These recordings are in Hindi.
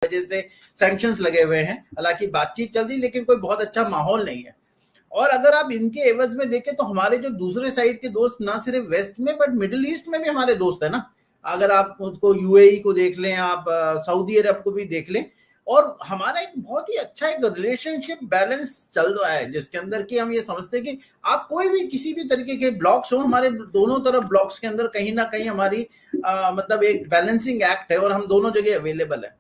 वजह से सैंक्शंस लगे हुए हैं। हालांकि बातचीत चल रही, लेकिन कोई बहुत अच्छा माहौल नहीं है। और अगर आप इनके एवज में देखें तो हमारे जो दूसरे साइड के दोस्त ना सिर्फ वेस्ट में बट मिडिल ईस्ट में भी हमारे दोस्त है ना। अगर आप उसको यूएई को देख लें, आप सऊदी अरब को भी देख लें, और हमारा एक बहुत ही अच्छा एक रिलेशनशिप बैलेंस चल रहा है, जिसके अंदर कि हम ये समझते हैं कि आप कोई भी किसी भी तरीके के ब्लॉक्स हो, हमारे दोनों तरफ ब्लॉक्स के अंदर कहीं ना कहीं हमारी मतलब एक बैलेंसिंग एक्ट है और हम दोनों जगह अवेलेबल है।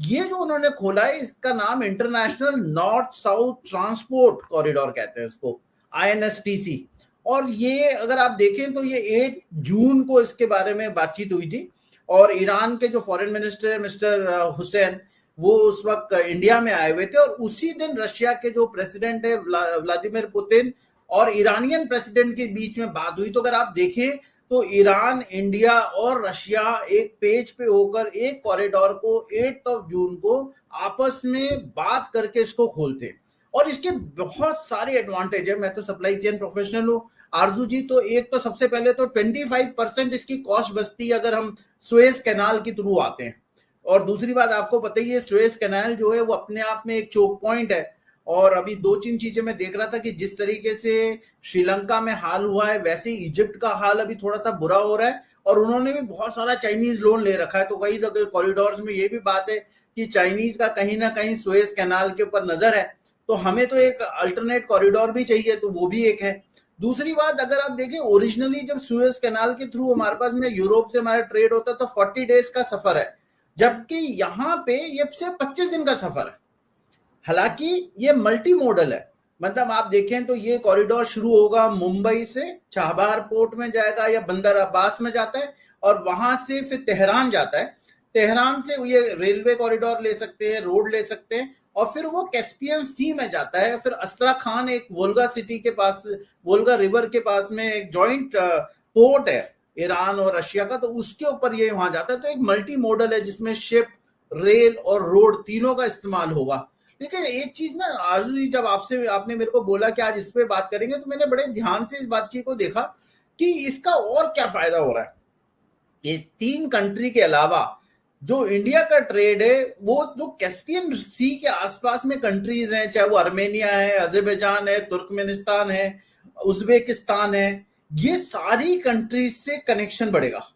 ये जो उन्होंने खोला है, इसका नाम international north south transport corridor कहते हैं इसको, INSTC। और ये अगर आप देखें तो ये 8 जून को इसके बारे में बातचीत हुई थी, और ईरान के जो फॉरेन मिनिस्टर मिस्टर हुसैन, वो उस वक्त इंडिया में आए हुए थे, और उसी दिन रशिया के जो प्रेसिडेंट है व्लादिमीर पुतिन और ईरानियन प्रेसिडेंट के बीच में बात हुई। तो अगर आप देखें तो ईरान, इंडिया और रशिया एक पेज पे होकर एक कॉरिडोर को 8 जून को आपस में बात करके इसको खोलते हैं। और इसके बहुत सारे एडवांटेज है। मैं तो सप्लाई चेन प्रोफेशनल हूँ आरजू जी, तो एक तो सबसे पहले तो 25% इसकी कॉस्ट बचती है अगर हम सुएज कैनाल के थ्रू आते हैं। और दूसरी बात, आपको पता ही है सुएज कैनाल जो है वो अपने आप में एक चोक पॉइंट है। और अभी 2-3 चीजें मैं देख रहा था कि जिस तरीके से श्रीलंका में हाल हुआ है, वैसे ही इजिप्ट का हाल अभी थोड़ा सा बुरा हो रहा है, और उन्होंने भी बहुत सारा चाइनीज लोन ले रखा है। तो वही कॉरिडोर्स में ये भी बात है कि चाइनीज का कहीं ना कहीं सुएज कैनाल के ऊपर नजर है, तो हमें तो एक अल्टरनेट कॉरिडोर भी चाहिए, तो वो भी एक है। दूसरी बात, अगर आप देखें ओरिजिनली जब सुएज कैनाल के थ्रू हमारे पास में यूरोप से हमारा ट्रेड होता है तो 40 डेज का सफर है, जबकि यहाँ पे ये सिर्फ 25 दिन का सफर है। हालांकि ये मल्टी मॉडल है, मतलब आप देखें तो ये कॉरिडोर शुरू होगा मुंबई से, चाबहार पोर्ट में जाएगा या बंदर अब्बास में जाता है, और वहां से फिर तेहरान जाता है। तेहरान से ये रेलवे कॉरिडोर ले सकते हैं, रोड ले सकते हैं, और फिर वो कैस्पियन सी में जाता है। फिर अस्त्राखान एक वोल्गा सिटी के पास, वोल्गा रिवर के पास में एक जॉइंट पोर्ट है ईरान और रशिया का, तो उसके ऊपर ये वहां जाता है। तो एक मल्टी मॉडल है जिसमें शिप, रेल और रोड तीनों का इस्तेमाल होगा। लेकिन एक चीज ना आरजू, जब आपने मेरे को बोला कि आज इस पे बात करेंगे, तो मैंने बड़े ध्यान से इस बातचीत को देखा कि इसका और क्या फायदा हो रहा है। इस 3 कंट्री के अलावा जो इंडिया का ट्रेड है, वो जो कैस्पियन सी के आसपास में कंट्रीज हैं, चाहे वो आर्मेनिया है, अजरबैजान है, तुर्कमेनिस्तान है, उज्बेकिस्तान है, ये सारी कंट्रीज से कनेक्शन बढ़ेगा।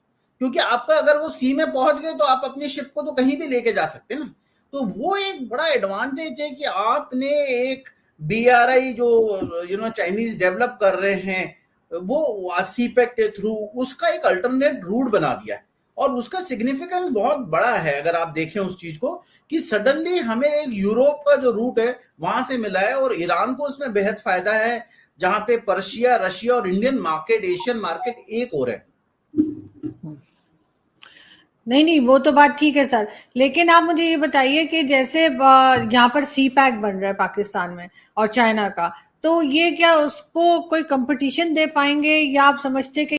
क्योंकि आपका अगर वो सी में पहुंच गए तो आप अपनी शिप को तो कहीं भी लेके जा सकते हैं ना। तो वो एक बड़ा एडवांटेज है कि आपने एक BRI जो चाइनीज डेवलप कर रहे हैं, वो सीपेक के थ्रू उसका एक अल्टरनेट रूट बना दिया है। और उसका सिग्निफिकेंस बहुत बड़ा है अगर आप देखें उस चीज को, कि सडनली हमें एक यूरोप का जो रूट है वहां से मिला है, और ईरान को उसमें बेहद फायदा है, जहां पे पर्शिया, रशिया और इंडियन मार्केट, एशियन मार्केट एक और है। नहीं, वो तो बात ठीक है सर, लेकिन आप मुझे ये बताइए कि जैसे यहाँ पर CPEC बन रहा है पाकिस्तान में और चाइना का, तो ये क्या उसको कोई कंपटीशन दे पाएंगे, या आप समझते कि